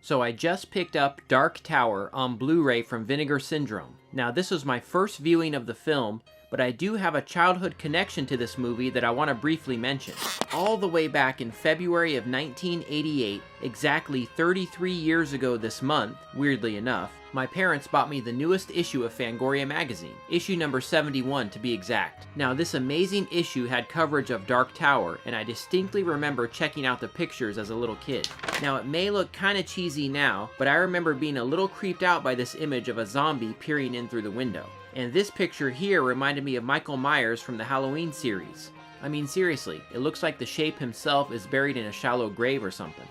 So I just picked up Dark Tower on Blu-ray from Vinegar Syndrome. Now this was my first viewing of the film, but I do have a childhood connection to this movie that I want to briefly mention. All the way back in February of 1988, exactly 33 years ago this month, weirdly enough, my parents bought me the newest issue of Fangoria magazine, issue number 71 to be exact. Now this amazing issue had coverage of Dark Tower, and I distinctly remember checking out the pictures as a little kid. Now it may look kinda cheesy now, but I remember being a little creeped out by this image of a zombie peering in through the window. And this picture here reminded me of Michael Myers from the Halloween series. I mean seriously, it looks like the Shape himself is buried in a shallow grave or something.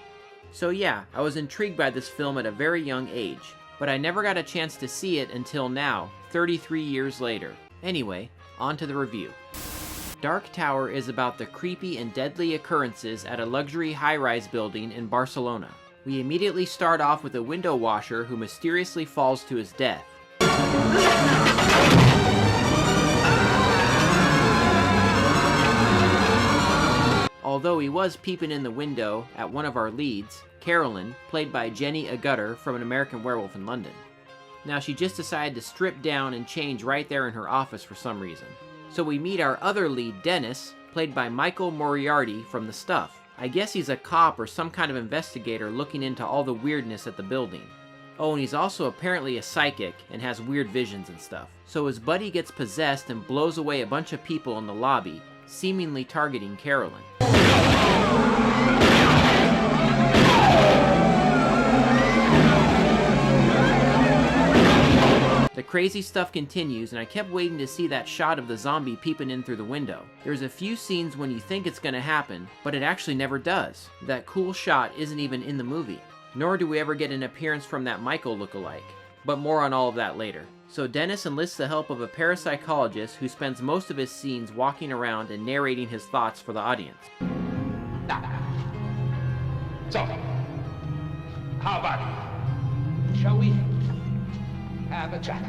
So yeah, I was intrigued by this film at a very young age, but I never got a chance to see it until now, 33 years later. Anyway, on to the review. Dark Tower is about the creepy and deadly occurrences at a luxury high-rise building in Barcelona. We immediately start off with a window washer who mysteriously falls to his death. Although he was peeping in the window at one of our leads, Carolyn, played by Jenny Agutter from An American Werewolf in London. Now she just decided to strip down and change right there in her office for some reason. So we meet our other lead, Dennis, played by Michael Moriarty from The Stuff. I guess he's a cop or some kind of investigator looking into all the weirdness at the building. Oh, and he's also apparently a psychic and has weird visions and stuff. So his buddy gets possessed and blows away a bunch of people in the lobby, seemingly targeting Carolyn. The crazy stuff continues, and I kept waiting to see that shot of the zombie peeping in through the window. There's a few scenes when you think it's gonna happen, but it actually never does. That cool shot isn't even in the movie. Nor do we ever get an appearance from that Michael lookalike. But more on all of that later. So Dennis enlists the help of a parapsychologist who spends most of his scenes walking around and narrating his thoughts for the audience. So, how about it? Shall we have a chat?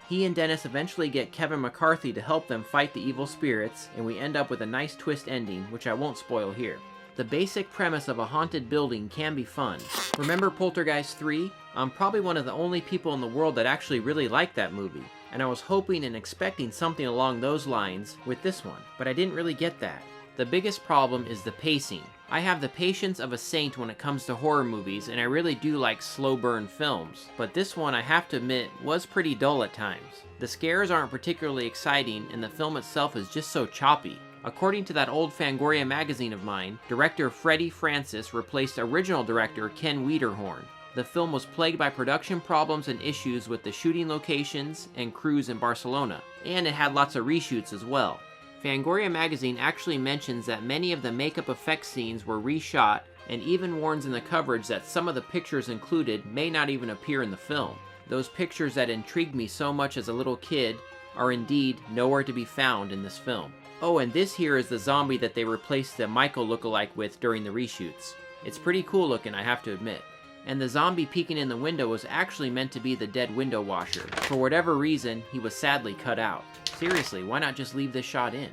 He and Dennis eventually get Kevin McCarthy to help them fight the evil spirits, and we end up with a nice twist ending, which I won't spoil here. The basic premise of a haunted building can be fun. Remember Poltergeist 3? I'm probably one of the only people in the world that actually really liked that movie, and I was hoping and expecting something along those lines with this one, but I didn't really get that. The biggest problem is the pacing. I have the patience of a saint when it comes to horror movies, and I really do like slow burn films, but this one, I have to admit, was pretty dull at times. The scares aren't particularly exciting, and the film itself is just so choppy. According to that old Fangoria magazine of mine, director Freddie Francis replaced original director Ken Wiederhorn. The film was plagued by production problems and issues with the shooting locations and crews in Barcelona, and it had lots of reshoots as well. Fangoria magazine actually mentions that many of the makeup effects scenes were reshot, and even warns in the coverage that some of the pictures included may not even appear in the film. Those pictures that intrigued me so much as a little kid are indeed nowhere to be found in this film. Oh, and this here is the zombie that they replaced the Michael lookalike with during the reshoots. It's pretty cool looking, I have to admit. And the zombie peeking in the window was actually meant to be the dead window washer. For whatever reason, he was sadly cut out. Seriously, why not just leave this shot in?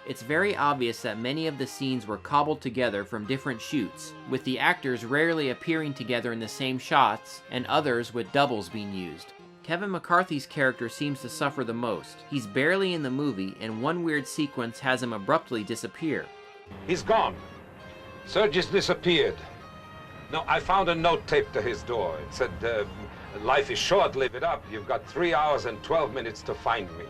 It's very obvious that many of the scenes were cobbled together from different shoots, with the actors rarely appearing together in the same shots, and others with doubles being used. Kevin McCarthy's character seems to suffer the most. He's barely in the movie, and one weird sequence has him abruptly disappear. He's gone. Sergis disappeared. No, I found a note taped to his door. It said, life is short, live it up. You've got 3 hours and 12 minutes to find me.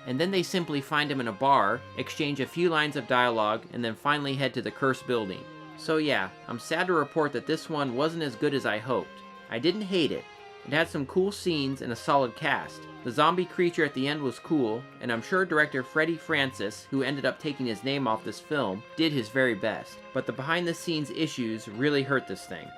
And then they simply find him in a bar, exchange a few lines of dialogue, and then finally head to the cursed building. So yeah, I'm sad to report that this one wasn't as good as I hoped. I didn't hate it. It had some cool scenes and a solid cast. The zombie creature at the end was cool, and I'm sure director Freddie Francis, who ended up taking his name off this film, did his very best. But the behind-the-scenes issues really hurt this thing.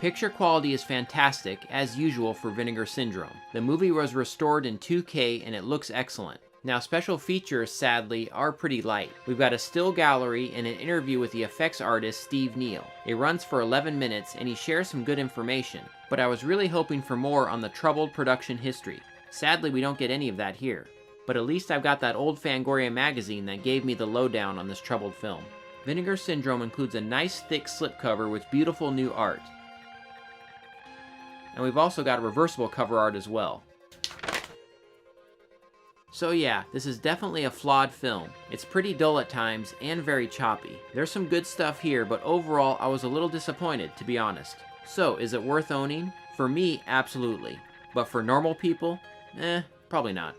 Picture quality is fantastic, as usual for Vinegar Syndrome. The movie was restored in 2K and it looks excellent. Now special features, sadly, are pretty light. We've got a still gallery and an interview with the effects artist Steve Neal. It runs for 11 minutes and he shares some good information, but I was really hoping for more on the troubled production history. Sadly, we don't get any of that here. but at least I've got that old Fangoria magazine that gave me the lowdown on this troubled film. Vinegar Syndrome includes a nice thick slipcover with beautiful new art. And we've also got a reversible cover art as well. So yeah, this is definitely a flawed film. It's pretty dull at times and very choppy. There's some good stuff here, but overall I was a little disappointed, to be honest. So, is it worth owning? For me, absolutely. But for normal people, probably not.